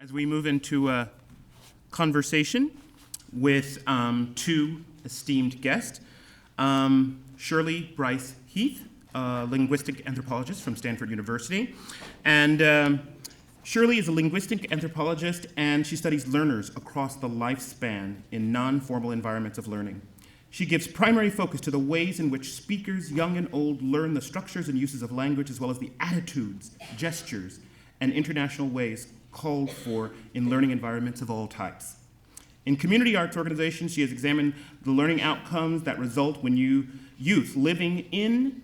As we move into a conversation with two esteemed guests, Shirley, Brice, Heath, a linguistic anthropologist from Stanford University. And Shirley is a linguistic anthropologist, and she studies learners across the lifespan in non-formal environments of learning. She gives primary focus to the ways in which speakers, young and old, learn the structures and uses of language, as well as the attitudes, gestures, and international ways called for in learning environments of all types. In community arts organizations, she has examined the learning outcomes that result when youth living in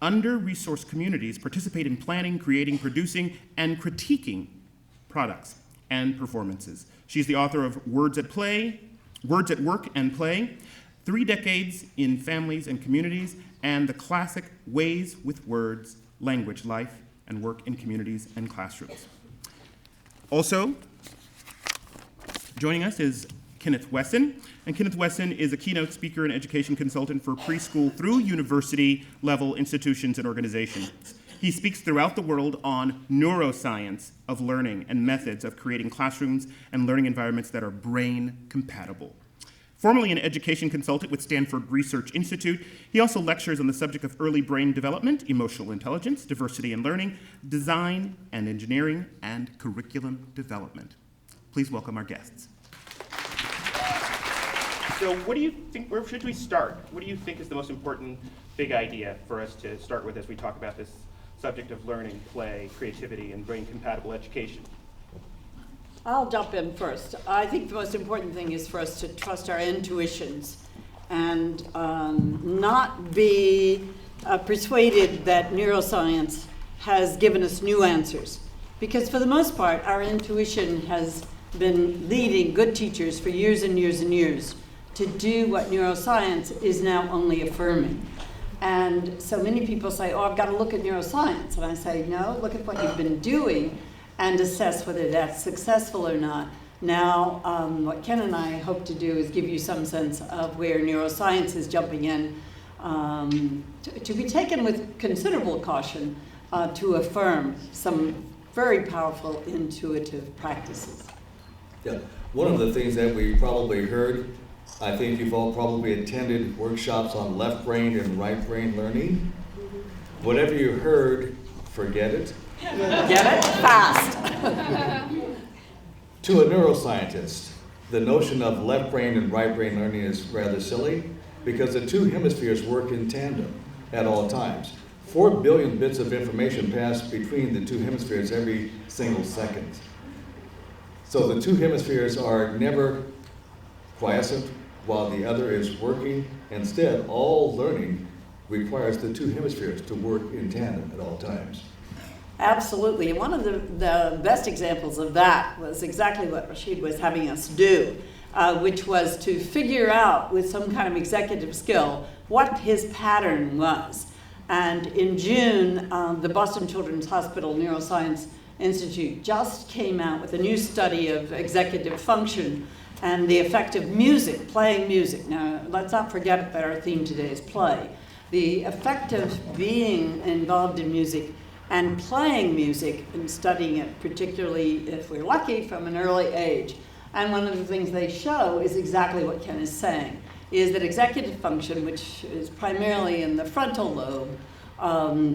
under-resourced communities participate in planning, creating, producing, and critiquing products and performances. She's the author of Words at Work and Play, 3 Decades in Families and Communities, and the classic Ways with Words, Language, Life, and Work in Communities and Classrooms. Also, joining us is Kenneth Wesson, and Kenneth Wesson is a keynote speaker and education consultant for preschool through university-level institutions and organizations. He speaks throughout the world on neuroscience of learning and methods of creating classrooms and learning environments that are brain-compatible. Formerly an education consultant with Stanford Research Institute, he also lectures on the subject of early brain development, emotional intelligence, diversity and learning, design and engineering, and curriculum development. Please welcome our guests. So what do you think, where should we start? What do you think is the most important big idea for us to start with as we talk about this subject of learning, play, creativity, and brain-compatible education? I'll jump in first. I think the most important thing is for us to trust our intuitions and not be persuaded that neuroscience has given us new answers. Because for the most part, our intuition has been leading good teachers for years and years and years to do what neuroscience is now only affirming. And so many people say, oh, I've got to look at neuroscience. And I say, no, look at what you've been doing and assess whether that's successful or not. Now, what Ken and I hope to do is give you some sense of where neuroscience is jumping in to be taken with considerable caution to affirm some very powerful intuitive practices. Yeah, one of the things that we probably heard, I think you've all probably attended workshops on left brain and right brain learning. Whatever you heard, forget it. Get it? Fast. To a neuroscientist, the notion of left brain and right brain learning is rather silly because the two hemispheres work in tandem at all times. 4 billion bits of information pass between the two hemispheres every single second. So the two hemispheres are never quiescent while the other is working. Instead, all learning requires the two hemispheres to work in tandem at all times. Absolutely, and one of the best examples of that was exactly what Rashid was having us do, which was to figure out with some kind of executive skill what his pattern was. And in June, the Boston Children's Hospital Neuroscience Institute just came out with a new study of executive function and the effect of music, playing music. Now, let's not forget that our theme today is play. The effect of being involved in music and playing music and studying it, particularly if we're lucky, from an early age. And one of the things they show is exactly what Ken is saying, is that executive function, which is primarily in the frontal lobe,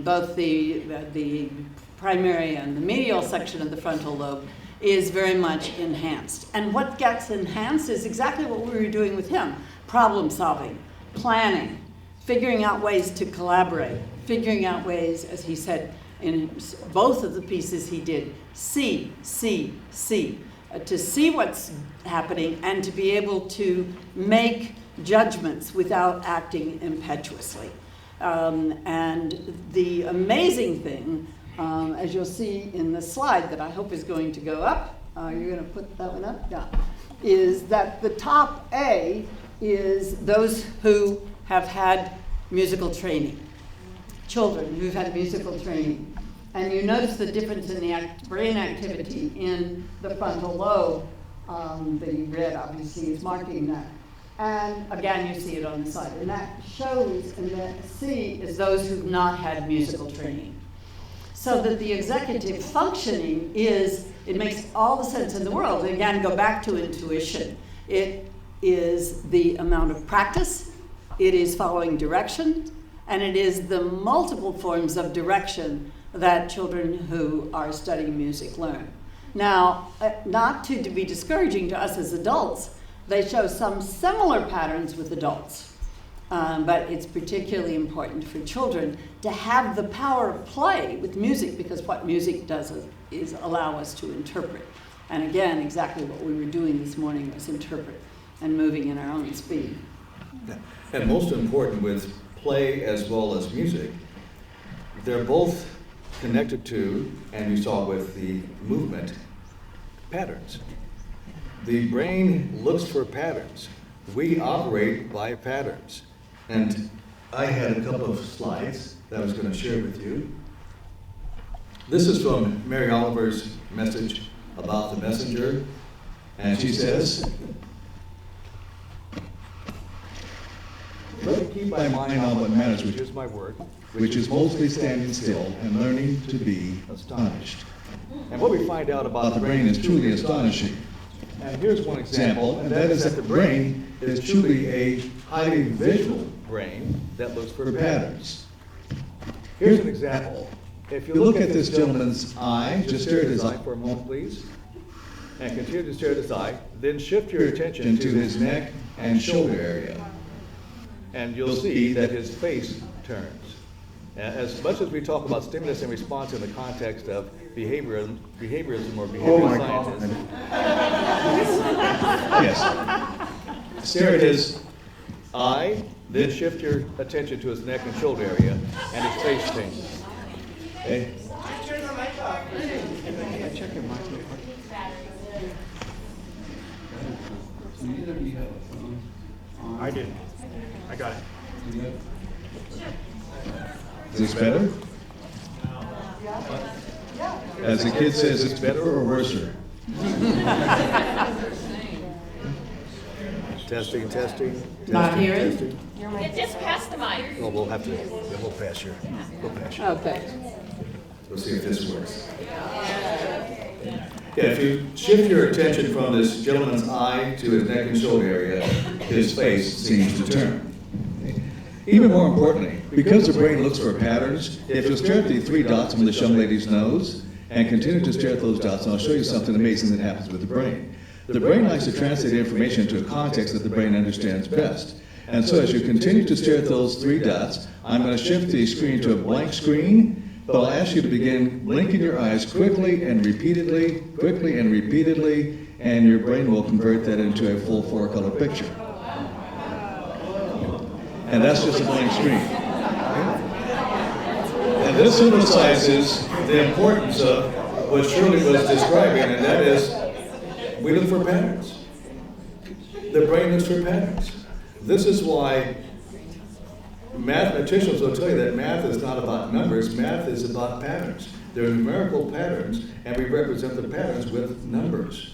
both the primary and the medial section of the frontal lobe, is very much enhanced. And what gets enhanced is exactly what we were doing with him: problem solving, planning, figuring out ways to collaborate, figuring out ways, as he said, in both of the pieces he did, see, to see what's happening and to be able to make judgments without acting impetuously. And the amazing thing, as you'll see in the slide that I hope is going to go up, you're going to put that one up? Yeah. Is that the top A is those who have had musical training. Children who've had musical training. And you notice the difference in the brain activity in the frontal lobe. The red obviously is marking that. And again, you see it on the side. And that shows, and that C is those who've not had musical training. So that the executive functioning is It makes all the sense in the world. Again, go back to intuition. It is the amount of practice, it is following direction, and it is the multiple forms of direction that children who are studying music learn. Now, not to be discouraging to us as adults, they show some similar patterns with adults. But it's particularly important for children to have the power of play with music, because what music does is allow us to interpret. And again, exactly what we were doing this morning was interpret and moving in our own speed. And most important with play as well as music, they're both connected to, and you saw with the movement, patterns. The brain looks for patterns. We operate by patterns. And I had a couple of slides that I was going to share with you. This is from Mary Oliver's message about the messenger. And she says, "Let me keep my mind on what matters, which is my work, which is mostly standing still and learning to be astonished." And what we find out about the brain is truly astonishing. And here's one example, and that is that the brain is truly a highly visual brain that looks for patterns. Here's an example. If you look at this gentleman's eye, just stare at his eye for a moment, please, and continue to stare at his eye, then shift your attention to his neck and shoulder area. And you'll see that his face turns. As much as we talk about stimulus and response in the context of behaviorism or behavioral sciences. Yes. Stare at his eye, then shift your attention to his neck and shoulder area, and his face changes. Okay? I did. I got it. Is this better? As the kid says, it's better or worser? Testing, testing. Not hearing? Testing. It just passed the mic. Oh, we'll pass you. We'll pass you. Okay. We'll see if this works. Yeah, if you shift your attention from this gentleman's eye to his neck and shoulder area, his face seems to turn. Even more importantly, because the brain looks for patterns, if you stare at the 3 dots on this young lady's nose and continue to stare at those dots, and I'll show you something amazing that happens with the brain. The brain likes to translate information into a context that the brain understands best. And so as you continue to stare at those 3 dots, I'm going to shift the screen to a blank screen, but I'll ask you to begin blinking your eyes quickly and repeatedly, and your brain will convert that into a full 4-color picture. And that's just a blank screen. And this emphasizes the importance of what Shirley was describing, and that is, we look for patterns. The brain looks for patterns. This is why mathematicians will tell you that math is not about numbers, math is about patterns. They're numerical patterns, and we represent the patterns with numbers.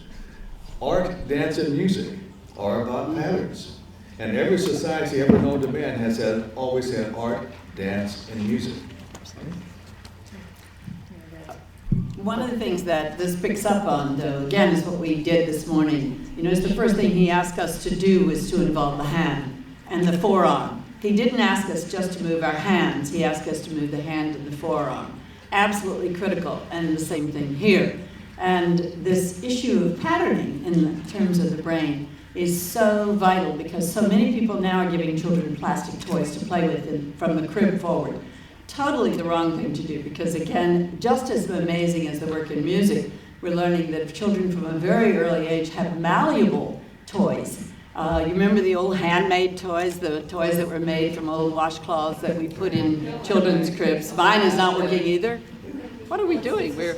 Art, dance, and music are about patterns. And every society ever known to man has always had art, dance, and music. One of the things that this picks up on, though, again, is what we did this morning. You notice the first thing he asked us to do was to involve the hand and the forearm. He didn't ask us just to move our hands. He asked us to move the hand and the forearm. Absolutely critical, and the same thing here. And this issue of patterning in terms of the brain is so vital, because so many people now are giving children plastic toys to play with from the crib forward. Totally the wrong thing to do, because again, just as amazing as the work in music, we're learning that children from a very early age have malleable toys. You remember the old handmade toys, the toys that were made from old washcloths that we put in children's cribs? Mine is not working either. What are we doing? We'll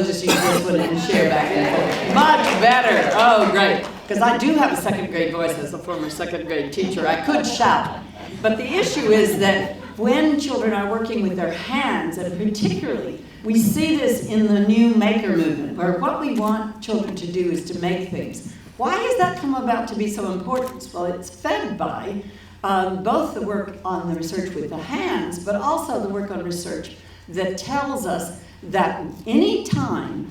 just use this one and share back and forth. Much better. Oh, great. Because I do have a 2nd grade voice as a former 2nd grade teacher. I could shout. But the issue is that when children are working with their hands, and particularly, we see this in the new maker movement, where what we want children to do is to make things. Why has that come about to be so important? Well, it's fed by both the work on the research with the hands, but also the work on research that tells us that any time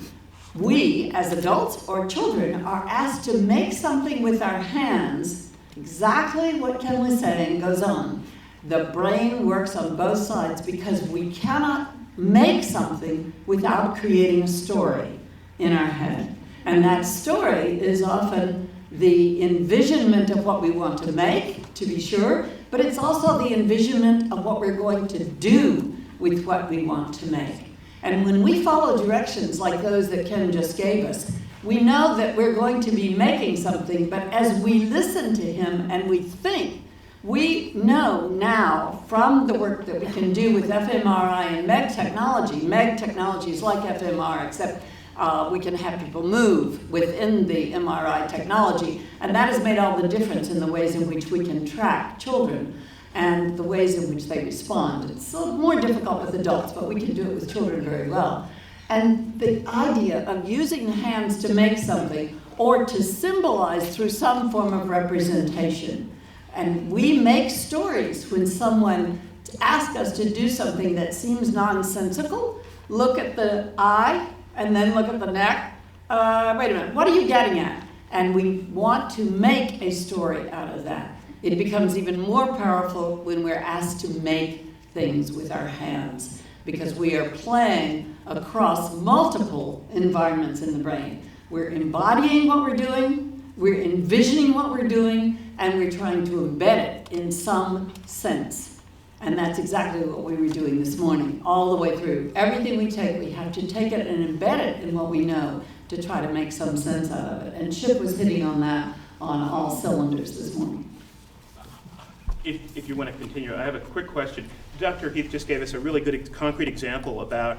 we, as adults or children, are asked to make something with our hands, exactly what Ken was saying goes on. The brain works on both sides because we cannot make something without creating a story in our head. And that story is often the envisionment of what we want to make, to be sure, but it's also the envisionment of what we're going to do with what we want to make. And when we follow directions like those that Ken just gave us, we know that we're going to be making something, but as we listen to him and we think, we know now from the work that we can do with fMRI and MEG technology is like fMRI, except we can have people move within the MRI technology, and that has made all the difference in the ways in which we can track children and the ways in which they respond. It's a little more difficult with adults, but we can do it with children very well. And the idea of using the hands to make something or to symbolize through some form of representation. And we make stories when someone asks us to do something that seems nonsensical. Look at the eye and then look at the neck. Wait a minute, what are you getting at? And we want to make a story out of that. It becomes even more powerful when we're asked to make things with our hands, because we are playing across multiple environments in the brain. We're embodying what we're doing, we're envisioning what we're doing, and we're trying to embed it in some sense. And that's exactly what we were doing this morning, all the way through. Everything we take, we have to take it and embed it in what we know to try to make some sense out of it. And Chip was hitting on that on all cylinders this morning. If you want to continue, I have a quick question. Dr. Heath just gave us a really good concrete example about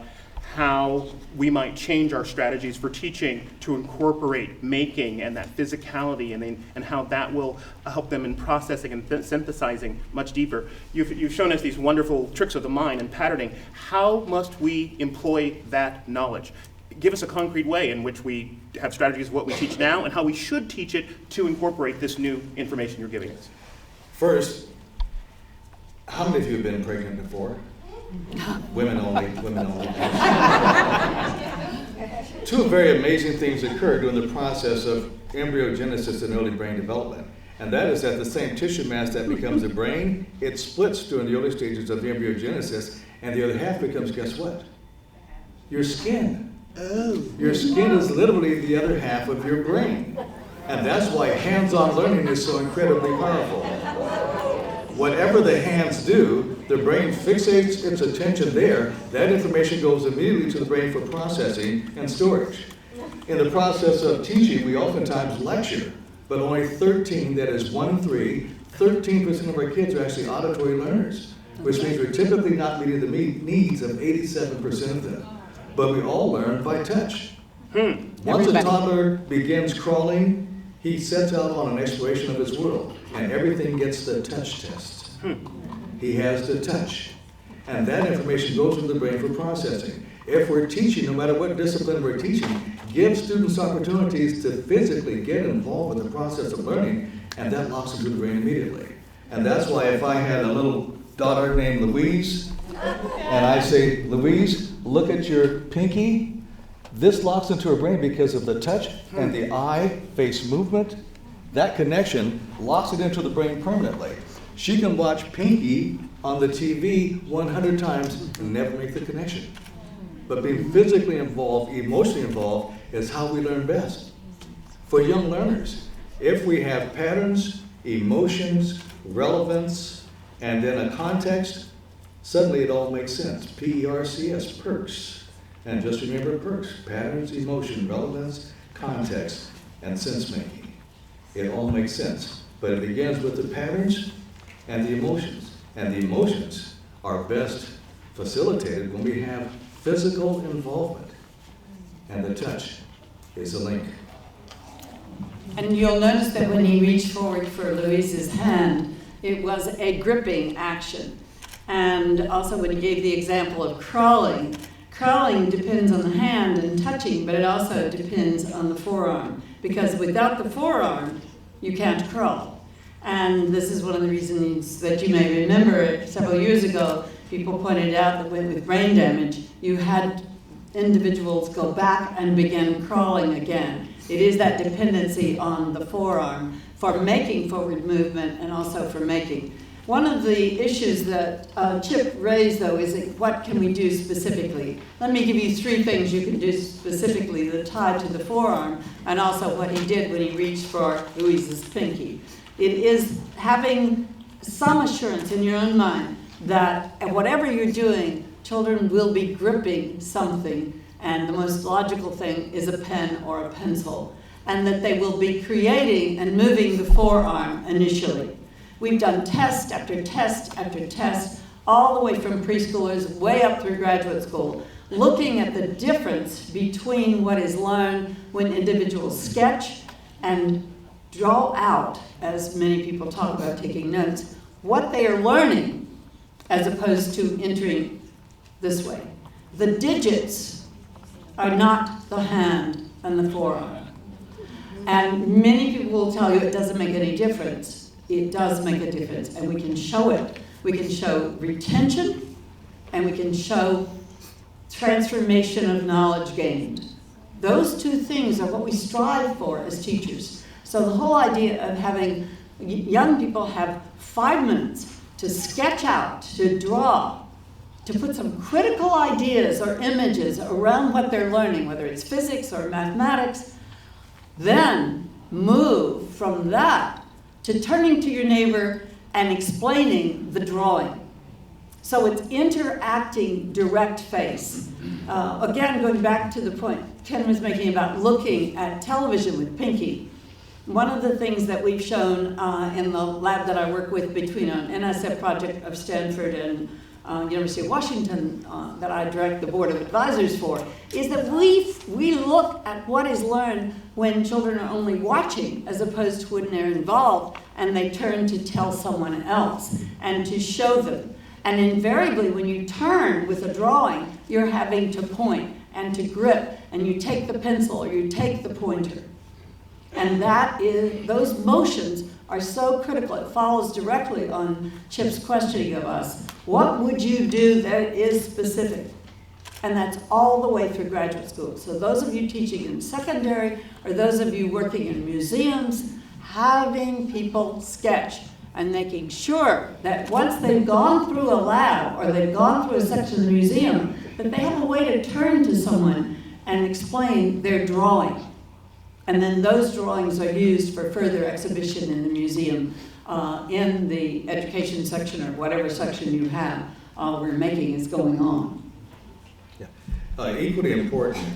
how we might change our strategies for teaching to incorporate making and that physicality, and how that will help them in processing and synthesizing much deeper. You've shown us these wonderful tricks of the mind and patterning. How must we employ that knowledge? Give us a concrete way in which we have strategies of what we teach now and how we should teach it to incorporate this new information you're giving us. First, how many of you have been pregnant before? Women only, women only. Two very amazing things occur during the process of embryogenesis and early brain development. And that is that the same tissue mass that becomes the brain, it splits during the early stages of embryogenesis, and the other half becomes, guess what? Your skin. Oh. Your skin is literally the other half of your brain. And that's why hands-on learning is so incredibly powerful. Whatever the hands do, the brain fixates its attention there. That information goes immediately to the brain for processing and storage. In the process of teaching, we oftentimes lecture, but only 13% of our kids are actually auditory learners, which means we're typically not meeting the needs of 87% of them. But we all learn by touch. Once a toddler begins crawling, he sets out on an exploration of his world, and everything gets the touch test. He has to touch. And that information goes into the brain for processing. If we're teaching, no matter what discipline we're teaching, give students opportunities to physically get involved with the process of learning, and that locks into the brain immediately. And that's why if I had a little daughter named Louise, and I say, Louise, look at your pinky, this locks into her brain because of the touch and the eye-face movement. That connection locks it into the brain permanently. She can watch Pinky on the TV 100 times and never make the connection. But being physically involved, emotionally involved, is how we learn best. For young learners, if we have patterns, emotions, relevance, and then a context, suddenly it all makes sense. PERCS, perks. And just remember perks: patterns, emotion, relevance, context, and sense making. It all makes sense. But it begins with the patterns and the emotions. And the emotions are best facilitated when we have physical involvement. And the touch is a link. And you'll notice that when he reached forward for Louise's hand, it was a gripping action. And also when he gave the example of crawling, crawling depends on the hand and touching, but it also depends on the forearm. Because without the forearm, you can't crawl. And this is one of the reasons that you may remember several years ago, people pointed out that with brain damage, you had individuals go back and begin crawling again. It is that dependency on the forearm for making forward movement and also for making. One of the issues that Chip raised, though, is what can we do specifically? Let me give you 3 things you can do specifically that tie to the forearm, and also what he did when he reached for Louise's pinky. It is having some assurance in your own mind that whatever you're doing, children will be gripping something, and the most logical thing is a pen or a pencil, and that they will be creating and moving the forearm initially. We've done test after test after test, all the way from preschoolers way up through graduate school, looking at the difference between what is learned when individuals sketch and draw out, as many people talk about taking notes, what they are learning as opposed to entering this way. The digits are not the hand and the forearm. And many people will tell you it doesn't make any difference. It does make a difference, and we can show it. We can show retention, and we can show transformation of knowledge gained. Those 2 things are what we strive for as teachers. So the whole idea of having young people have 5 minutes to sketch out, to draw, to put some critical ideas or images around what they're learning, whether it's physics or mathematics, then move from that to turning to your neighbor and explaining the drawing. So it's interacting direct face. Again, going back to the point Ken was making about looking at television with Pinky, one of the things that we've shown in the lab that I work with between an NSF project of Stanford and University of Washington that I direct the board of advisors for, is that we look at what is learned when children are only watching as opposed to when they're involved and they turn to tell someone else and to show them. And invariably when you turn with a drawing, you're having to point and to grip, and you take the pencil or you take the pointer. And those motions are so critical. It follows directly on Chip's questioning of us. What would you do that is specific? And that's all the way through graduate school. So those of you teaching in secondary, or those of you working in museums, having people sketch and making sure that once they've gone through a lab or they've gone through a section of the museum, that they have a way to turn to someone and explain their drawing. And then those drawings are used for further exhibition in the museum, in the education section or whatever section you have where making is going on. Yeah. Equally important,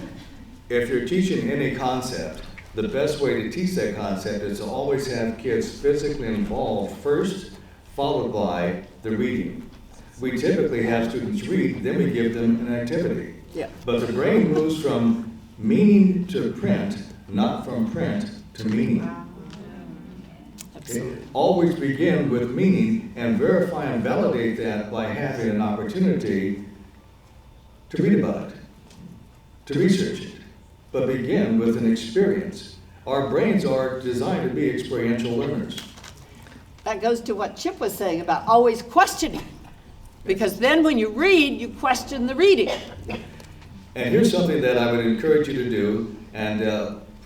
if you're teaching any concept, the best way to teach that concept is to always have kids physically involved first, followed by the reading. We typically have students read, then we give them an activity. Yeah. But the brain moves from meaning to print, not from print to meaning. Okay? Always begin with meaning and verify and validate that by having an opportunity to read about it, to research it, but begin with an experience. Our brains are designed to be experiential learners. That goes to what Chip was saying about always questioning, because then when you read, you question the reading. And here's something that I would encourage you to do, and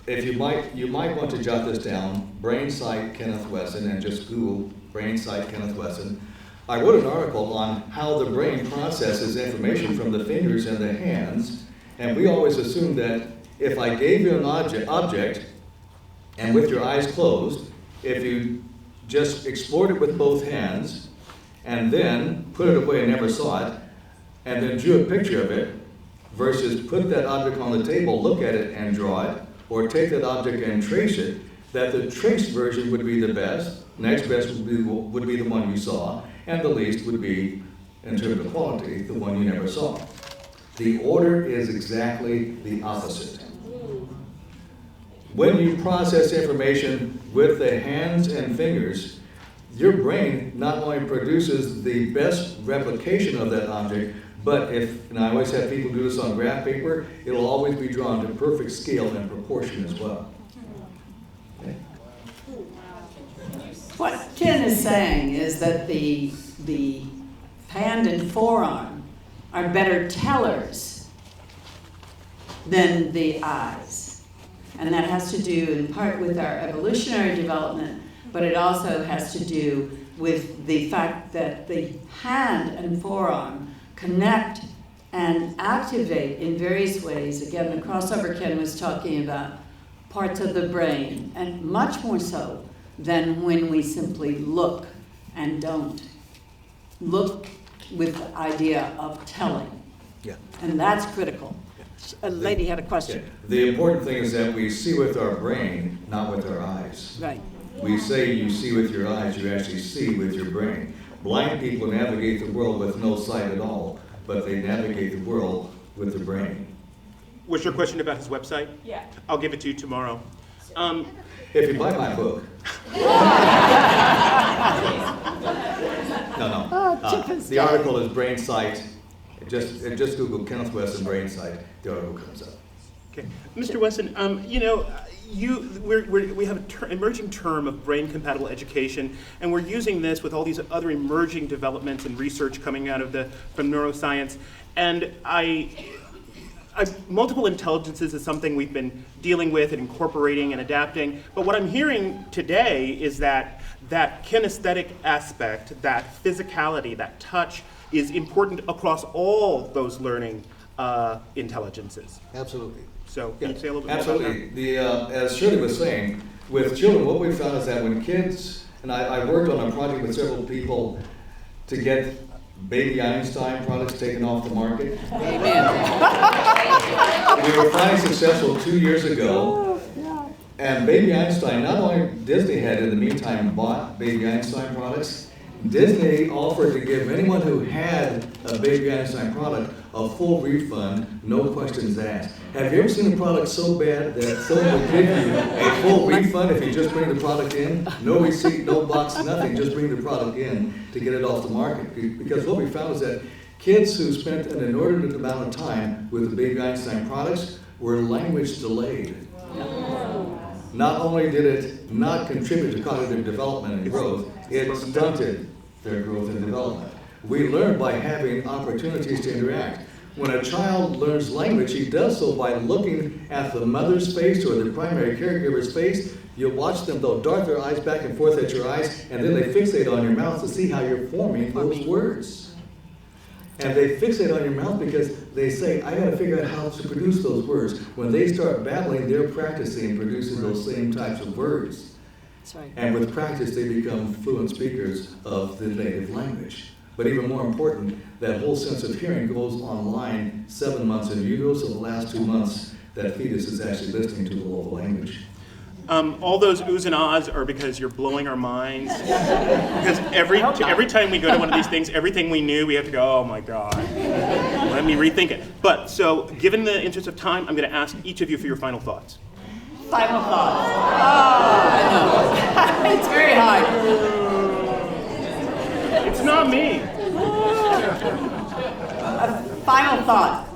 if you might want to jot this down, Brain Sight Kenneth Wesson, and just Google Brain Sight Kenneth Wesson. I wrote an article on how the brain processes information from the fingers and the hands, and we always assume that if I gave you an object, and with your eyes closed, if you just explored it with both hands, and then put it away and never saw it, and then drew a picture of it, versus put that object on the table, look at it and draw it, or take that object and trace it, that the traced version would be the best, next best would be the one you saw, and the least would be, in terms of quality, the one you never saw. The order is exactly the opposite. When you process information with the hands and fingers, your brain not only produces the best replication of that object, but and I always have people do this on graph paper, it'll always be drawn to perfect scale and proportion as well. Okay. What Ken is saying is that the hand and forearm are better tellers than the eyes. And that has to do in part with our evolutionary development, but it also has to do with the fact that the hand and forearm connect and activate in various ways. Again, the crossover Ken was talking about parts of the brain, and much more so than when we simply look and don't. Look with the idea of telling. Yeah. And that's critical. A lady had a question. The important thing is that we see with our brain, not with our eyes. Right. We say you see with your eyes, you actually see with your brain. Blind people navigate the world with no sight at all, but they navigate the world with their brain. Was your question about his website? Yeah. I'll give it to you tomorrow. If you buy my book. No. The article is Brain Sight. Just Google Kenneth Wesson Brain Sight. The article comes up. Okay, Mr. Wesson, we have an emerging term of brain-compatible education, and we're using this with all these other emerging developments and research coming out of from neuroscience. And multiple intelligences is something we've been dealing with and incorporating and adapting. But what I'm hearing today is that kinesthetic aspect, that physicality, that touch, is important across all those learning intelligences. Absolutely. So can you say a little bit more about that? Absolutely. As Shirley was saying, with children, what we found is that when kids, and I worked on a project with several people to get Baby Einstein products taken off the market. Amen. We were finally successful 2 years ago. And Baby Einstein, not only Disney had in the meantime bought Baby Einstein products, Disney offered to give anyone who had a Baby Einstein product a full refund, no questions asked. Have you ever seen a product so bad that someone would give you a full refund if you just bring the product in? No receipt, no box, nothing, just bring the product in to get it off the market. Because what we found is that kids who spent an inordinate amount of time with the Baby Einstein products were language delayed. Not only did it not contribute to cognitive development and growth, it stunted their growth and development. We learn by having opportunities to interact. When a child learns language, he does so by looking at the mother's face or the primary caregiver's face. You watch them, they'll dart their eyes back and forth at your eyes, and then they fixate on your mouth to see how you're forming those words. And they fixate on your mouth because they say, I gotta figure out how to produce those words. When they start babbling, they're practicing producing those same types of words. That's right. And with practice, they become fluent speakers of the native language. But even more important, that whole sense of hearing goes online 7 months in utero, so the last 2 months, that fetus is actually listening to the local language. All those oohs and ahs are because you're blowing our minds. Because every time we go to one of these things, everything we knew, we have to go, oh my God, let me rethink it. But so, given the interest of time, I'm going to ask each of you for your final thoughts. Final thoughts. Oh, I know. It's very hard. It's not me. Final thought.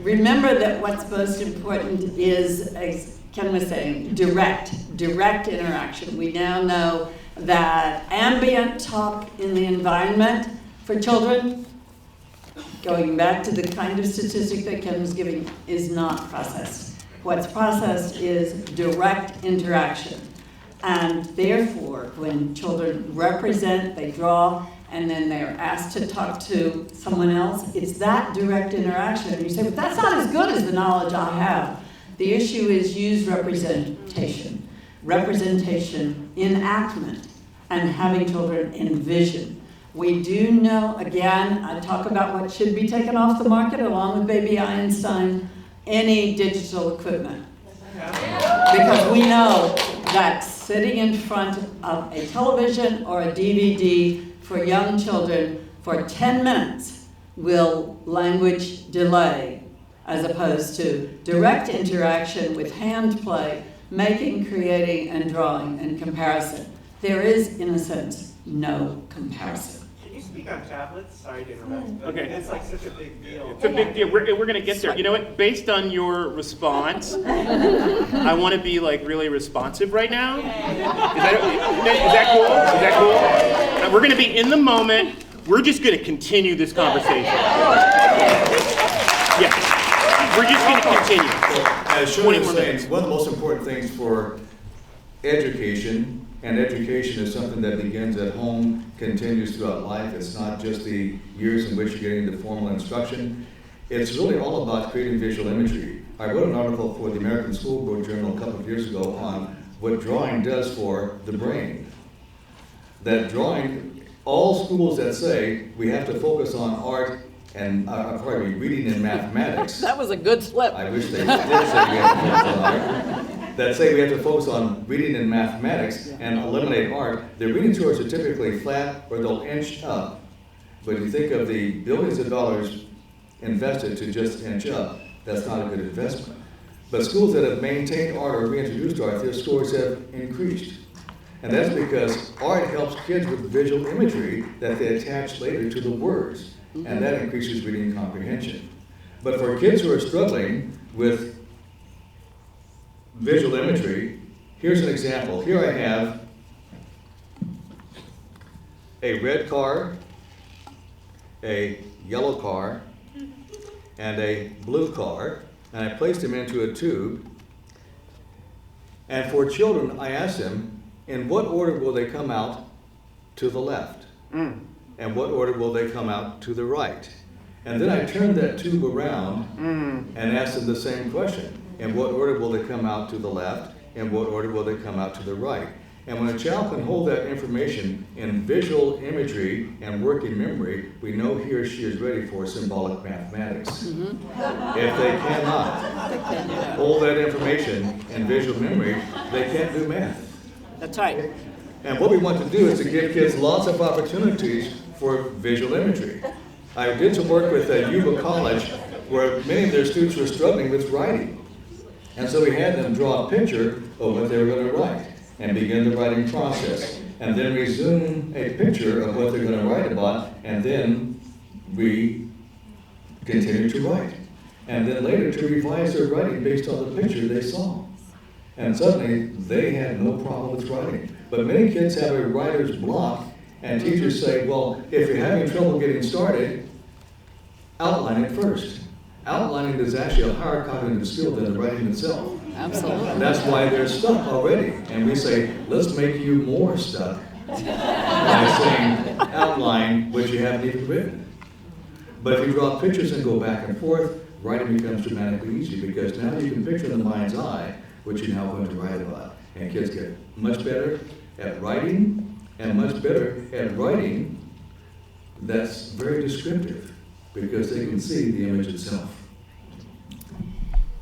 Remember that what's most important is, as Ken was saying, direct interaction. We now know that ambient talk in the environment for children, going back to the kind of statistic that Ken was giving, is not processed. What's processed is direct interaction. And therefore, when children represent, they draw, and then they're asked to talk to someone else, it's that direct interaction. And you say, but that's not as good as the knowledge I have. The issue is use representation. Representation, enactment, and having children envision. We do know, again, I talk about what should be taken off the market along with Baby Einstein, any digital equipment. Because we know that sitting in front of a television or a DVD for young children for 10 minutes will language delay, as opposed to direct interaction with hand play, making, creating, and drawing, and comparison. There is, in a sense, no comparison. Can you speak on tablets? Sorry to interrupt. Okay. It's like such a big deal. It's a big deal. We're going to get there. You know what? Based on your response, I want to be like really responsive right now. Is that cool? Is that cool? And we're going to be in the moment. We're just going to continue this conversation. Yeah. We're just going to continue. As Shirley 20 was more saying, minutes. one of the most important things for education, and education is something that begins at home, continues throughout life. It's not just the years in which you're getting the formal instruction. It's really all about creating visual imagery. I wrote an article for the American School Board Journal a couple of years ago on what drawing does for the brain. That drawing, all schools that say we have to focus on art and, reading and mathematics. That was a good slip. I wish they did say we have to focus on art. That say we have to focus on reading and mathematics and eliminate art. Their reading scores are typically flat or they'll inch up. But if you think of the billions of dollars invested to just inch up, that's not a good investment. But schools that have maintained art or reintroduced art, their scores have increased. And that's because art helps kids with visual imagery that they attach later to the words. And that increases reading comprehension. But for kids who are struggling with visual imagery, here's an example. Here I have a red car, a yellow car, and a blue car, and I placed them into a tube. And for children, I asked them, in what order will they come out to the left? And what order will they come out to the right? And then I turned that tube around and asked them the same question. In what order will they come out to the left? In what order will they come out to the right? And when a child can hold that information in visual imagery and working memory, we know he or she is ready for symbolic mathematics. If they cannot hold that information in visual memory, they can't do math. That's right. And what we want to do is to give kids lots of opportunities for visual imagery. I did some work with Yuba College where many of their students were struggling with writing. And so we had them draw a picture of what they were going to write and begin the writing process. And then resume a picture of what they're going to write about, and then we continue to write. And then later to revise their writing based on the picture they saw. And suddenly they had no problem with writing. But many kids have a writer's block, and teachers say, well, if you're having trouble getting started, outline it first. Outlining is actually a higher cognitive skill than the writing itself. Absolutely. And that's why they're stuck already. And we say, let's make you more stuck by saying outline what you haven't even written. But if you draw pictures and go back and forth, writing becomes dramatically easier because now you can picture in the mind's eye what you're now going to write about. And kids get much better at writing and much better at writing that's very descriptive because they can see the image itself.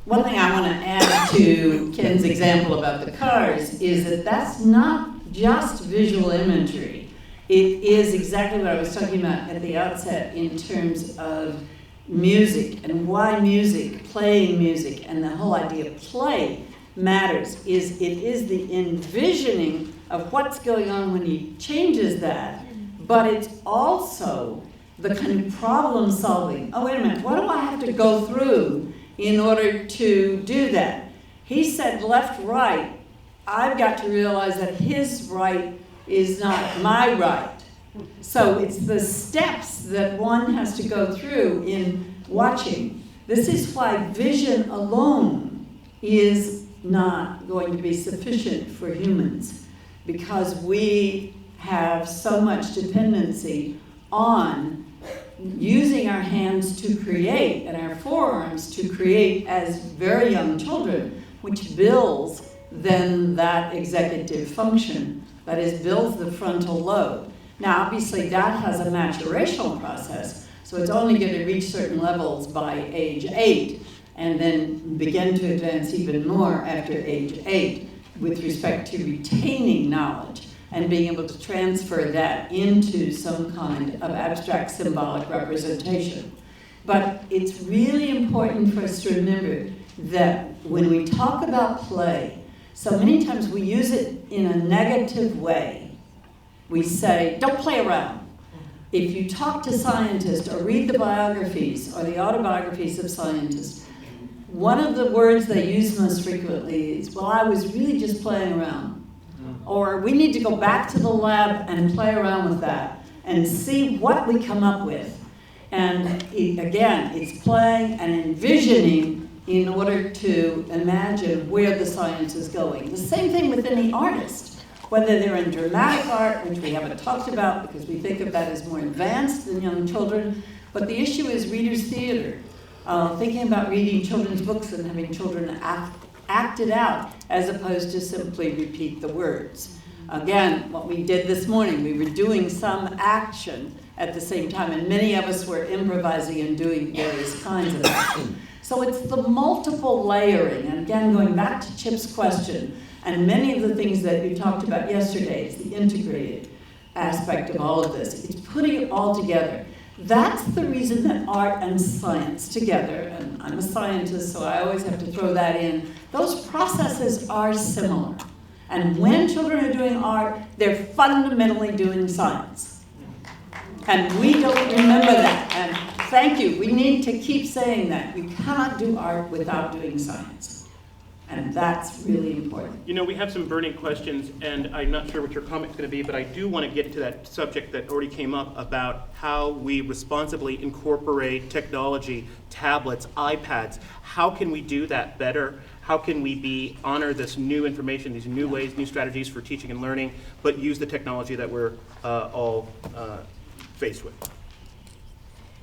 One thing I want to add to Ken's example about the cars is that that's not just visual imagery. It is exactly what I was talking about at the outset in terms of music and why music, playing music, and the whole idea of play matters. It is the envisioning of what's going on when he changes that, but it's also the kind of problem solving. Oh, wait a minute, what do I have to go through in order to do that? He said left, right. I've got to realize that his right is not my right. So it's the steps that one has to go through in watching. This is why vision alone is not going to be sufficient for humans, because we have so much dependency on using our hands to create and our forearms to create as very young children, which builds then that executive function, that is, builds the frontal lobe. Now, obviously, that has a maturational process, so it's only going to reach certain levels by age 8, and then begin to advance even more after age 8 with respect to retaining knowledge and being able to transfer that into some kind of abstract symbolic representation. But it's really important for us to remember that when we talk about play, so many times we use it in a negative way. We say, don't play around. If you talk to scientists or read the biographies or the autobiographies of scientists, one of the words they use most frequently is, well, I was really just playing around. Or we need to go back to the lab and play around with that and see what we come up with. And again, it's playing and envisioning in order to imagine where the science is going. The same thing with any artist, whether they're in dramatic art, which we haven't talked about because we think of that as more advanced than young children, but the issue is readers' theater. Thinking about reading children's books and having children act it out as opposed to simply repeat the words. Again, what we did this morning, we were doing some action at the same time, and many of us were improvising and doing various kinds of action. So it's the multiple layering, and again, going back to Chip's question, and many of the things that you talked about yesterday is the integrated aspect of all of this. It's putting it all together. That's the reason that art and science together, and I'm a scientist, so I always have to throw that in, those processes are similar. And when children are doing art, they're fundamentally doing science. And we don't remember that. And thank you, we need to keep saying that. You cannot do art without doing science. And that's really important. You know, we have some burning questions, and I'm not sure what your comment's going to be, but I do want to get to that subject that already came up about how we responsibly incorporate technology, tablets, iPads. How can we do that better? How can we honor this new information, these new ways, new strategies for teaching and learning, but use the technology that we're all faced with?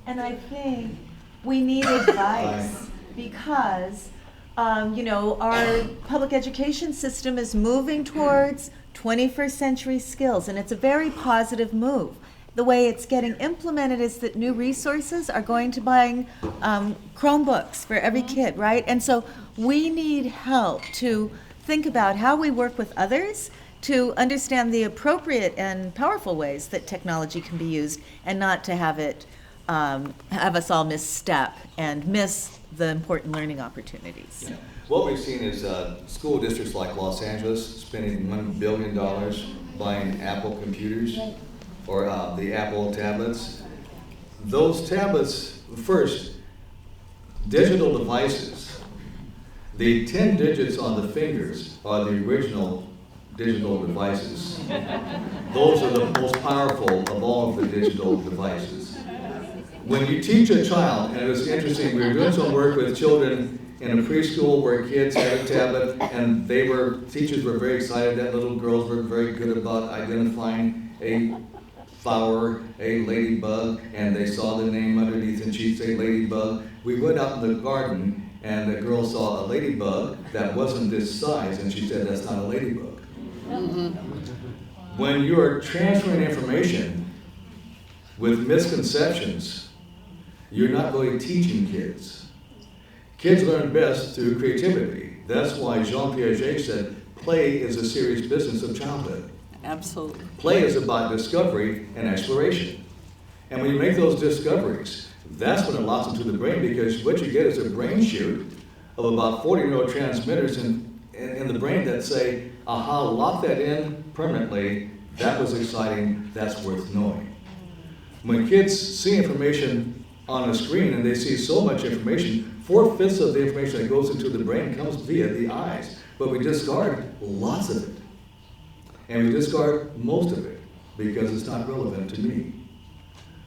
And I think we need advice because, our public education system is moving towards 21st century skills, and it's a very positive move. The way it's getting implemented is that new resources are going to buying Chromebooks for every kid, right? And so we need help to think about how we work with others to understand the appropriate and powerful ways that technology can be used, and not to have it have us all misstep and miss the important learning opportunities. Yeah. What we've seen is school districts like Los Angeles spending $1 billion buying Apple computers or the Apple tablets. Those tablets, first, digital devices. The 10 digits on the fingers are the original digital devices. Those are the most powerful of all of the digital devices. When you teach a child, and it was interesting, we were doing some work with children in a preschool where kids had a tablet, and teachers were very excited. That little girls were very good about identifying a flower, a ladybug, and they saw the name underneath, and she'd say ladybug. We went out in the garden, and the girl saw a ladybug that wasn't this size, and she said, "That's not a ladybug." Mm-hmm. When you are transferring information with misconceptions, you're not really teaching kids. Kids learn best through creativity. That's why Jean Piaget said, play is a serious business of childhood. Absolutely. Play is about discovery and exploration. And when you make those discoveries, that's when it locks into the brain, because what you get is a brain shoot of about 40 neurotransmitters in the brain that say, aha, lock that in permanently, that was exciting, that's worth knowing. When kids see information on a screen and they see so much information, 4/5 of the information that goes into the brain comes via the eyes, but we discard lots of it. And we discard most of it because it's not relevant to me.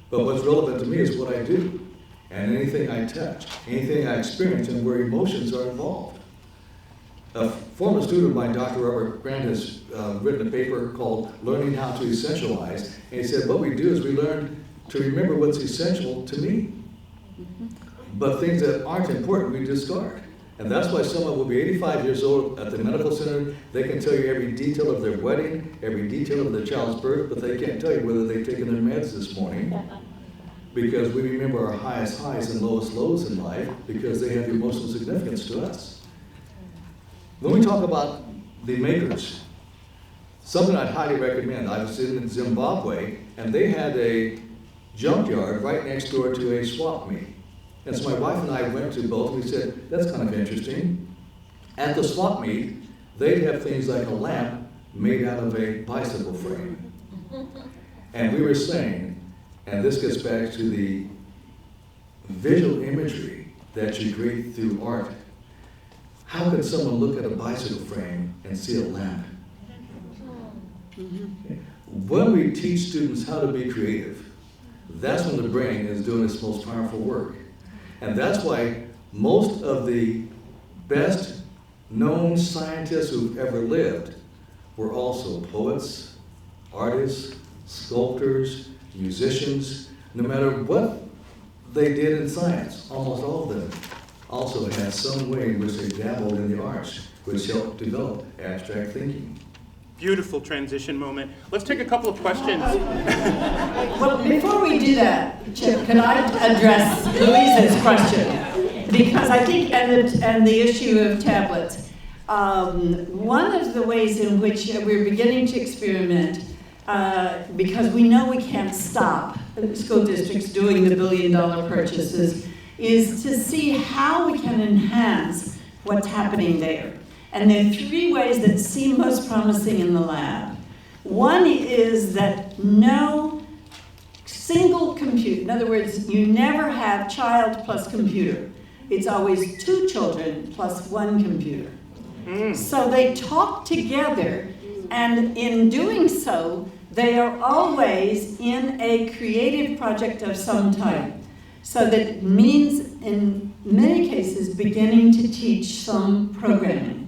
But what's relevant to me is what I do, and anything I touch, anything I experience, and where emotions are involved. A former student of mine, Dr. Robert Grant, has written a paper called Learning How to Essentialize, and he said, what we do is we learn to remember what's essential to me. But things that aren't important, we discard. And that's why someone will be 85 years old at the medical center. They can tell you every detail of their wedding, every detail of their child's birth, but they can't tell you whether they've taken their meds this morning. Because we remember our highest highs and lowest lows in life because they have emotional significance to us. When we talk about the makers, something I'd highly recommend. I was in Zimbabwe, and they had a junkyard right next door to a swap meet. And so my wife and I went to both, and we said, that's kind of interesting. At the swap meet, they'd have things like a lamp made out of a bicycle frame. And we were saying, and this gets back to the visual imagery that you create through art. How can someone look at a bicycle frame and see a lamp? Okay. When we teach students how to be creative, that's when the brain is doing its most powerful work. And that's why most of the best known scientists who've ever lived were also poets, artists, sculptors, musicians. No matter what they did in science, almost all of them also had some way in which they dabbled in the arts, which helped develop abstract thinking. Beautiful transition moment. Let's take a couple of questions. Well, before we do that, Chip, can I address Louise's question? Because I think, and the issue of tablets, one of the ways in which we're beginning to experiment, because we know we can't stop school districts doing the billion-dollar purchases, is to see how we can enhance what's happening there. And there are three ways that seem most promising in the lab. One is that no single computer, in other words, you never have child plus computer. It's always two children plus one computer. So they talk together, and in doing so, they are always in a creative project of some type. So that it means, in many cases, beginning to teach some programming.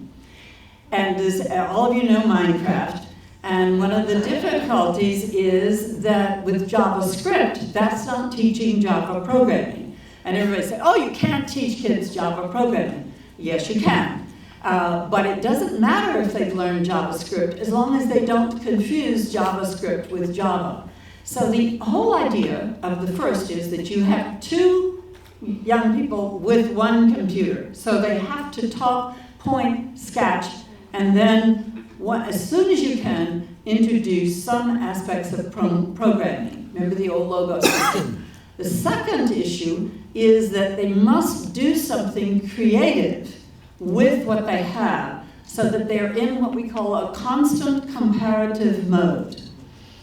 And as all of you know Minecraft, and one of the difficulties is that with JavaScript, that's not teaching Java programming. And everybody says, oh, you can't teach kids Java programming. Yes, you can. But it doesn't matter if they've learned JavaScript as long as they don't confuse JavaScript with Java. So the whole idea of the first is that you have two young people with one computer. So they have to talk, point, sketch, and then as soon as you can, introduce some aspects of programming. Remember the old logo system. The second issue is that they must do something creative with what they have so that they're in what we call a constant comparative mode,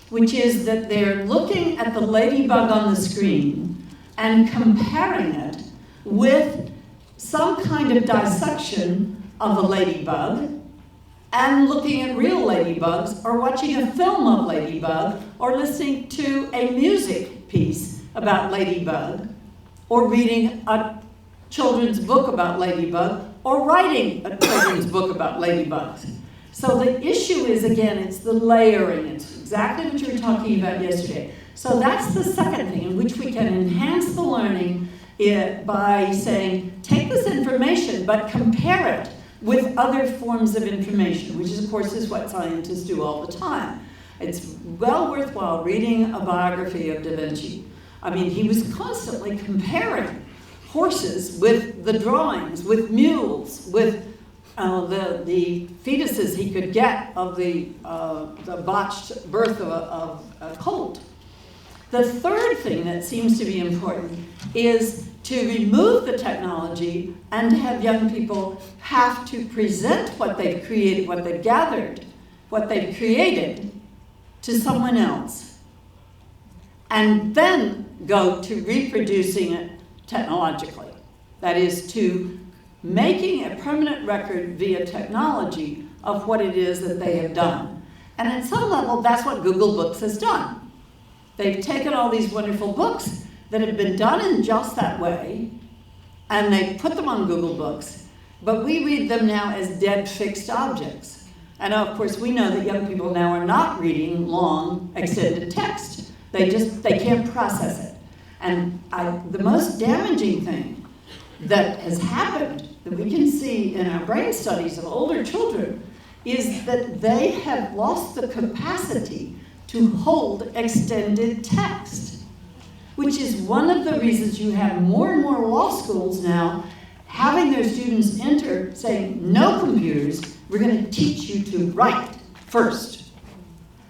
which is that they're looking at the ladybug on the screen and comparing it with some kind of dissection of a ladybug and looking at real ladybugs, or watching a film of ladybug, or listening to a music piece about ladybug, or reading a children's book about ladybug, or writing a children's book about ladybugs. So the issue is, again, it's the layering. It's exactly what you were talking about yesterday. So that's the second thing in which we can enhance the learning by saying, take this information, but compare it with other forms of information, which is, of course, is what scientists do all the time. It's well worthwhile reading a biography of Da Vinci. I mean, he was constantly comparing horses with the drawings, with mules, with the fetuses he could get of the botched birth of a colt. The third thing that seems to be important is to remove the technology and to have young people have to present what they've created, what they've gathered, what they've created to someone else, and then go to reproducing it technologically. That is, to making a permanent record via technology of what it is that they have done. And at some level, that's what Google Books has done. They've taken all these wonderful books that have been done in just that way, and they put them on Google Books, but we read them now as dead fixed objects. And of course, we know that young people now are not reading long, extended text. They can't process it. And the most damaging thing that has happened, that we can see in our brain studies of older children, is that they have lost the capacity to hold extended text, which is one of the reasons you have more and more law schools now having their students enter saying, no computers, we're going to teach you to write first.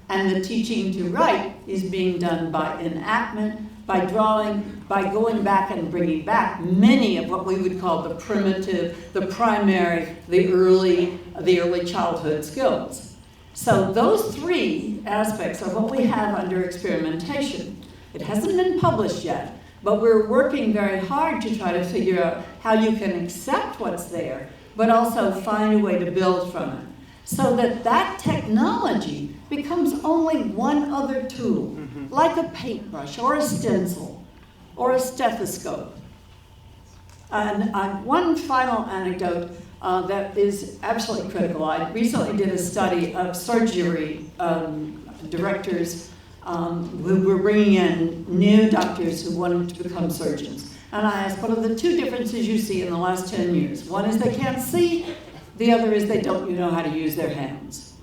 And the teaching to write is being done by enactment, by drawing, by going back and bringing back many of what we would call the primitive, the primary, the early childhood skills. So those three aspects are what we have under experimentation. It hasn't been published yet, but we're working very hard to try to figure out how you can accept what's there, but also find a way to build from it. so that that technology becomes only one other tool, like a paintbrush or a stencil or a stethoscope. And one final anecdote that is absolutely critical. I recently did a study of surgery directors who were bringing in new doctors who wanted to become surgeons. And I asked, what are the two differences you see in the last 10 years? One is they can't see, the other is they don't know how to use their hands.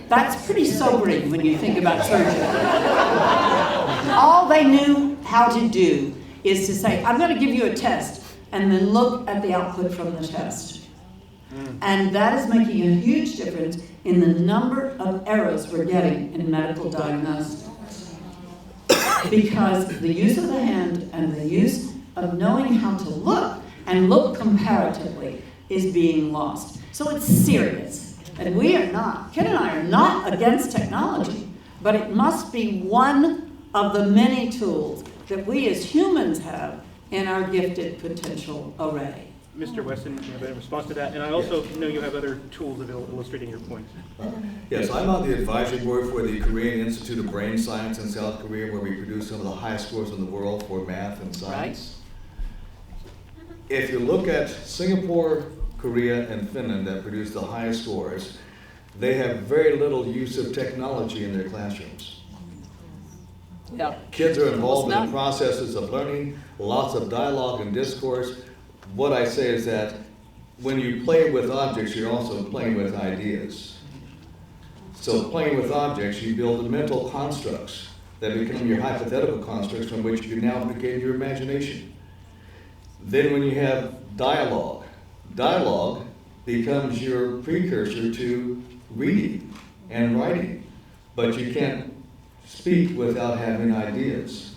That's pretty sobering when you think about surgery. All they knew how to do is to say, I'm going to give you a test, and then look at the output from the test. And that is making a huge difference in the number of errors we're getting in medical diagnosis. Because the use of the hand and the use of knowing how to look and look comparatively is being lost. So it's serious. And we are not, Ken and I are not against technology, but it must be one of the many tools that we as humans have in our gifted potential array. Mr. Wesson, you have a response to that? And I also know you have other tools of illustrating your points. Yes, I'm on the advisory board for the Korean Institute of Brain Science in South Korea, where we produce some of the highest scores in the world for math and science. Right. If you look at Singapore, Korea, and Finland that produce the highest scores, they have very little use of technology in their classrooms. Yeah. Kids are involved in the processes of learning, lots of dialogue and discourse. What I say is that when you play with objects, you're also playing with ideas. So playing with objects, you build mental constructs that become your hypothetical constructs from which you now begin your imagination. Then when you have dialogue, dialogue becomes your precursor to reading and writing. But you can't speak without having ideas.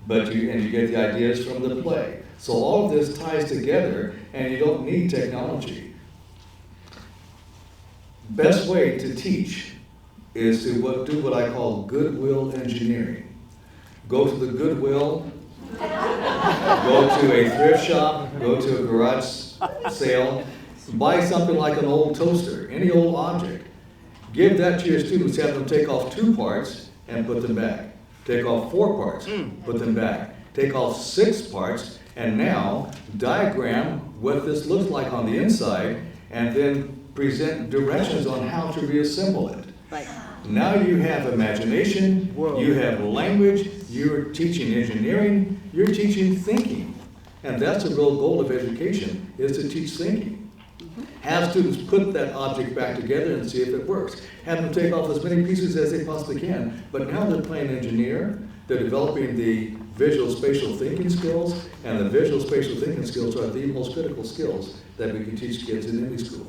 But you get the ideas from the play. So all of this ties together, and you don't need technology. Best way to teach is to do what I call goodwill engineering. Go to the Goodwill, go to a thrift shop, go to a garage sale, buy something like an old toaster, any old object. Give that to your students, have them take off 2 parts and put them back. Take off 4 parts, put them back. Take off 6 parts, and now diagram what this looks like on the inside, and then present directions on how to reassemble it. Right. Now you have imagination, you have language, you're teaching engineering, you're teaching thinking. And that's the real goal of education, is to teach thinking. Have students put that object back together and see if it works. Have them take off as many pieces as they possibly can, but now they're playing engineer, they're developing the visual spatial thinking skills, and the visual spatial thinking skills are the most critical skills that we can teach kids in any school.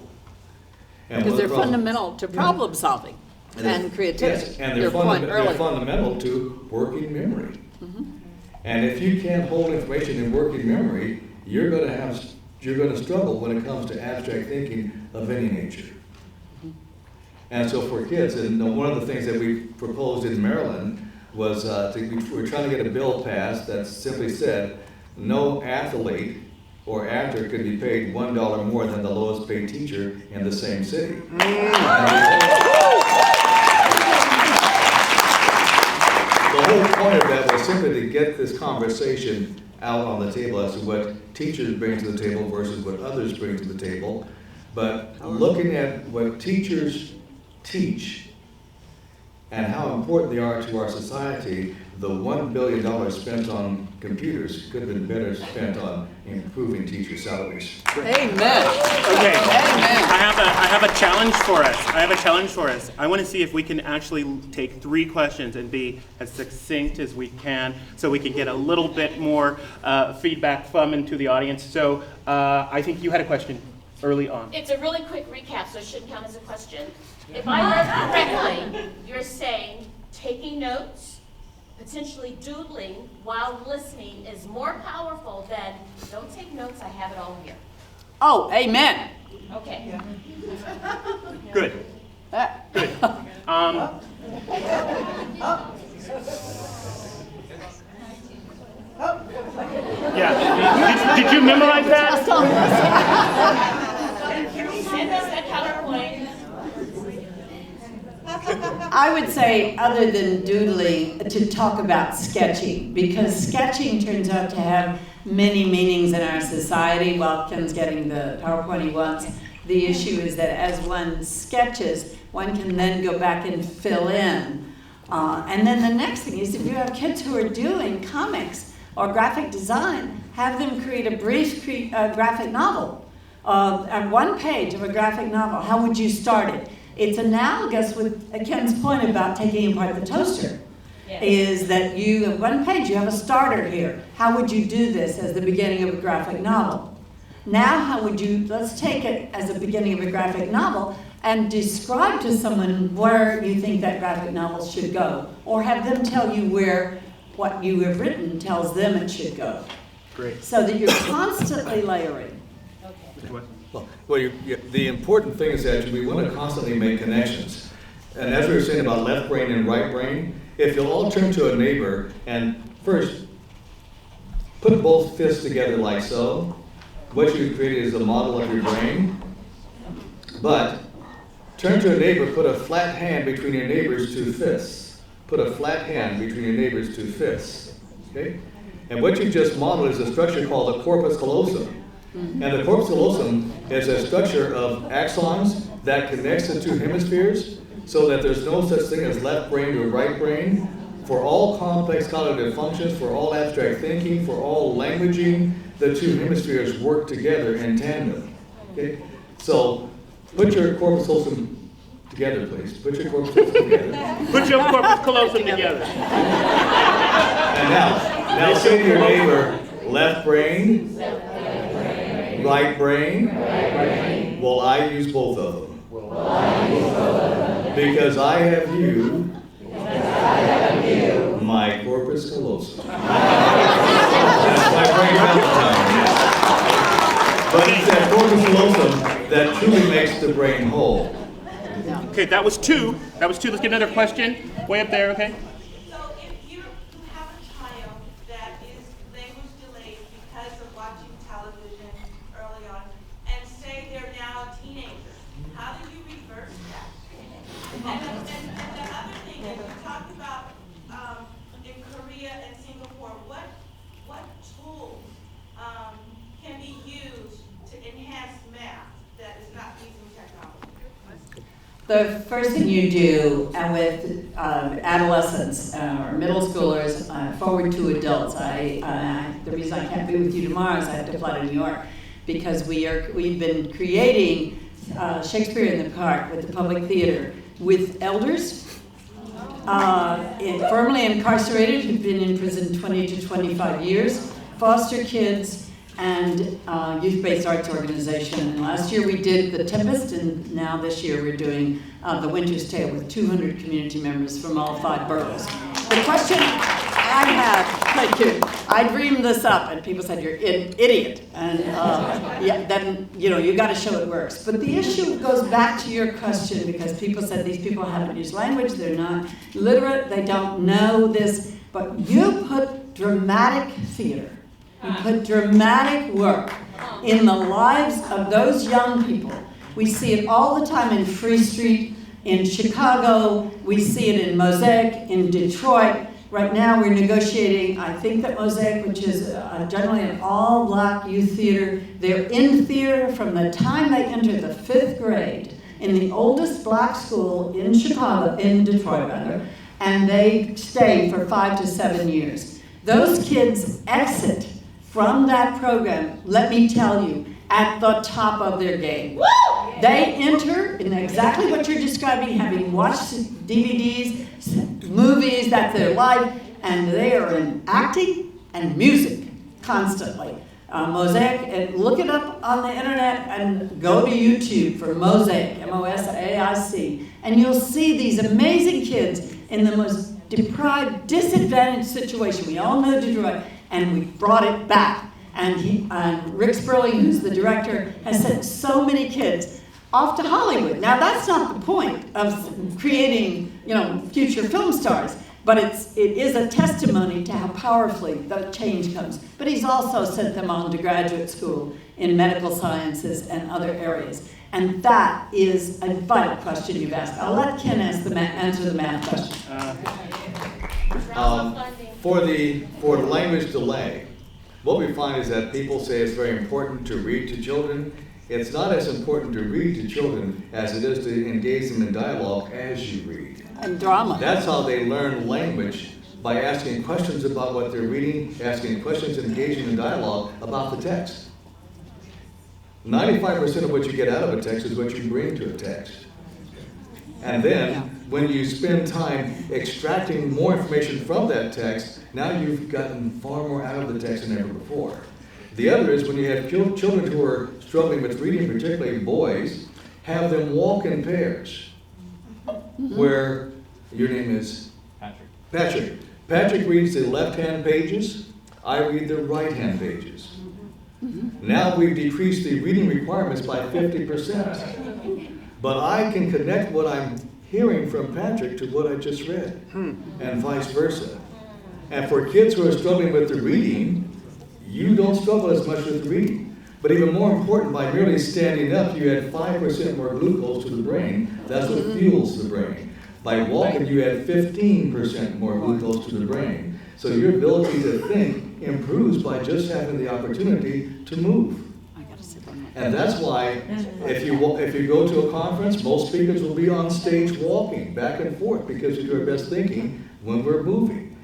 Because they're fundamental to problem solving and creativity. Yes, and they're fundamental to working memory. And if you can't hold information in working memory, you're going to struggle when it comes to abstract thinking of any nature. And so for kids, and one of the things that we proposed in Maryland was we're trying to get a bill passed that simply said no athlete or actor could be paid $1 more than the lowest paid teacher in the same city. The whole point of that was simply to get this conversation out on the table as to what teachers bring to the table versus what others bring to the table. But looking at what teachers teach and how important they are to our society, the $1 billion spent on computers could have been better spent on improving teacher salaries. Amen. Okay. Amen. I have a challenge for us. I want to see if we can actually take 3 questions and be as succinct as we can, so we can get a little bit more feedback from into the audience. So I think you had a question early on. It's a really quick recap, so it shouldn't count as a question. If I heard correctly, you're saying taking notes, potentially doodling while listening is more powerful than don't take notes, I have it all here. Oh, amen. Okay. Good. Good. Yeah. Did you memorize that? I would say, other than doodling, to talk about sketching, because sketching turns out to have many meanings in our society. While Ken's getting the PowerPoint he wants, the issue is that as one sketches, one can then go back and fill in. And then the next thing is, if you have kids who are doing comics or graphic design, have them create a brief graphic novel. At one page of a graphic novel, how would you start it? It's analogous with Ken's point about taking apart the toaster. Yeah. Is that you, at one page, you have a starter here. How would you do this as the beginning of a graphic novel? Now, how would you, let's take it as the beginning of a graphic novel and describe to someone where you think that graphic novel should go, or have them tell you where what you have written tells them it should go. Great. So that you're constantly layering. Mr. Wesson? Well, the important thing is that we want to constantly make connections. And as we were saying about left brain and right brain, if you'll all turn to a neighbor and first put both fists together like so, what you've created is a model of your brain. But turn to a neighbor, put a flat hand between your neighbor's two fists. Put a flat hand between your neighbor's two fists. Okay? And what you just modeled is a structure called the corpus callosum. And the corpus callosum is a structure of axons that connects the two hemispheres so that there's no such thing as left brain or right brain. For all complex cognitive functions, for all abstract thinking, for all languaging, the two hemispheres work together in tandem. Okay? So put your corpus callosum together, please. Put your corpus callosum together. Put your corpus callosum together. And now say to your neighbor, left brain, right brain. Well, I use both of them. Because I have you, my corpus callosum. That's my brain Valentine. But it's that corpus callosum that truly makes the brain whole. Okay, that was two. Let's get another question. Way up there, okay? So if you have a child that is language delayed because of watching television early on, and say they're now a teenager, how do you reverse that? And the other thing is, you talked about in Korea and Singapore, what tools can be used to enhance math that is not using technology? The first thing you do with adolescents or middle schoolers, forward to adults. The reason I can't be with you tomorrow is I have to fly to New York because we've been creating Shakespeare in the Park with the Public Theater with elders, firmly incarcerated who've been in prison 20 to 25 years, foster kids, and youth-based arts organization. And last year we did The Tempest, and now this year we're doing The Winter's Tale with 200 community members from all 5 boroughs. The question I had, thank you, I dreamed this up, and people said, you're an idiot. And then, you got to show it works. But the issue goes back to your question, because people said these people haven't used language, they're not literate, they don't know this. But you put dramatic theater, you put dramatic work in the lives of those young people. We see it all the time in Free Street, in Chicago. We see it in Mosaic, in Detroit. Right now we're negotiating, I think that Mosaic, which is generally an all-black youth theater, they're in theater from the time they enter the 5th grade in the oldest black school in Chicago, in Detroit rather, and they stay for 5 to 7 years. Those kids exit from that program, let me tell you, at the top of their game. Woo! They enter in exactly what you're describing, having watched DVDs, movies, that's their life, and they are in acting and music constantly. Mosaic, and look it up on the internet and go to YouTube for Mosaic, M-O-S-A-I-C, and you'll see these amazing kids in the most deprived, disadvantaged situation. We all know Detroit, and we brought it back. And Rick Sperling, who's the director, has sent so many kids off to Hollywood. Now, that's not the point of creating, future film stars, but it is a testimony to how powerfully the change comes. But he's also sent them on to graduate school in medical sciences and other areas. And that is a vital question you've asked. I'll let Ken answer the math question. For the language delay, what we find is that people say it's very important to read to children. It's not as important to read to children as it is to engage them in dialogue as you read. And drama. That's how they learn language, by asking questions about what they're reading, asking questions and engaging in dialogue about the text. 95% of what you get out of a text is what you bring to a text. And then, when you spend time extracting more information from that text, now you've gotten far more out of the text than ever before. The other is when you have children who are struggling with reading, particularly boys, have them walk in pairs. Where your name is? Patrick. Patrick reads the left-hand pages, I read the right-hand pages. Now we've decreased the reading requirements by 50%. But I can connect what I'm hearing from Patrick to what I just read, and vice versa. And for kids who are struggling with the reading, you don't struggle as much with the reading. But even more important, by merely standing up, you add 5% more glucose to the brain. That's what fuels the brain. By walking, you add 15% more glucose to the brain. So your ability to think improves by just having the opportunity to move. And that's why if you go to a conference, most speakers will be on stage walking back and forth because we do our best thinking when we're moving.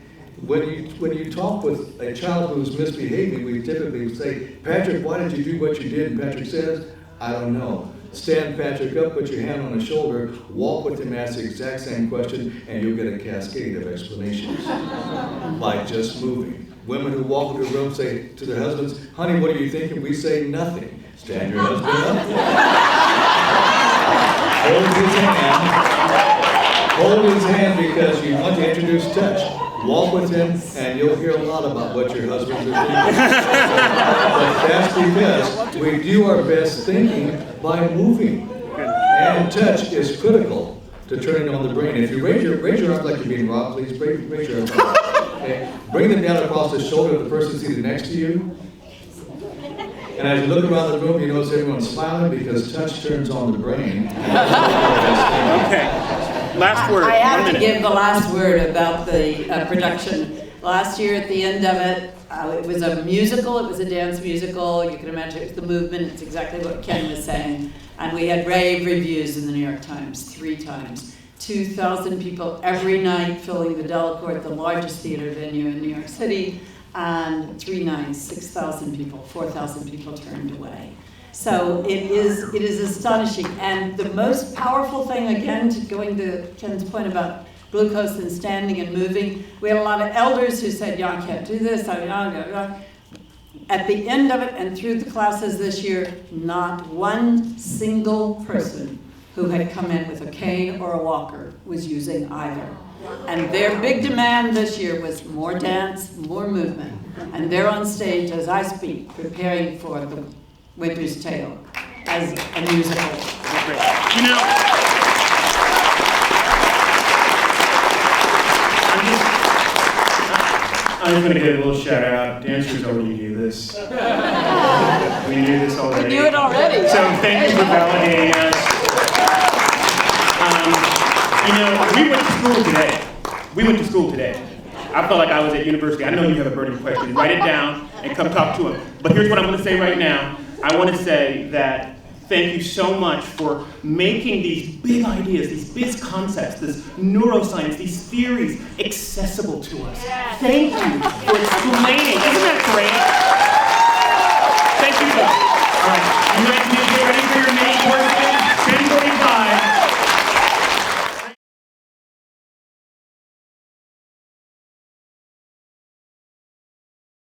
When you talk with a child who's misbehaving, we typically say, Patrick, why did you do what you did? And Patrick says, I don't know. Stand Patrick up, put your hand on his shoulder, walk with him, ask the exact same question, and you'll get a cascade of explanations by just moving. Women who walk into a room say to their husbands, honey, what are you thinking? We say nothing. Stand your husband up. Hold his hand because you want to introduce touch. Walk with him, and you'll hear a lot about what your husbands are thinking. But that's because we do our best thinking by moving. And touch is critical to turning on the brain. If you raise your arms like you're being robbed, please raise your arms. Okay. Bring them down across the shoulder of the person seated next to you. And as you look around the room, you notice everyone's smiling because touch turns on the brain. Okay. Last word. I have to give the last word about the production. Last year at the end of it, it was a musical, it was a dance musical. You can imagine it's the movement, it's exactly what Ken was saying. And we had rave reviews in the New York Times 3 times. 2,000 people every night filling the Delacorte, the largest theater venue in New York City. And 3 nights, 6,000 people, 4,000 people turned away. So it is astonishing. And the most powerful thing, again, going to Ken's point about glucose and standing and moving, we had a lot of elders who said, yeah, I can't do this. At the end of it and through the classes this year, not one single person who had come in with a cane or a walker was using either. And their big demand this year was more dance, more movement. And they're on stage as I speak, preparing for the Winter's Tale as a musical. You know, I'm going to give a little shout out. Dancers already knew this. We knew this already. We knew it already. So thank you for validating us. You know, we went to school today. I felt like I was at university. I know you have a burning question. Write it down and come talk to him. But here's what I'm going to say right now. I want to say that thank you so much for making these big ideas, these big concepts, this neuroscience, these theories accessible to us. Thank you for explaining. Isn't that great?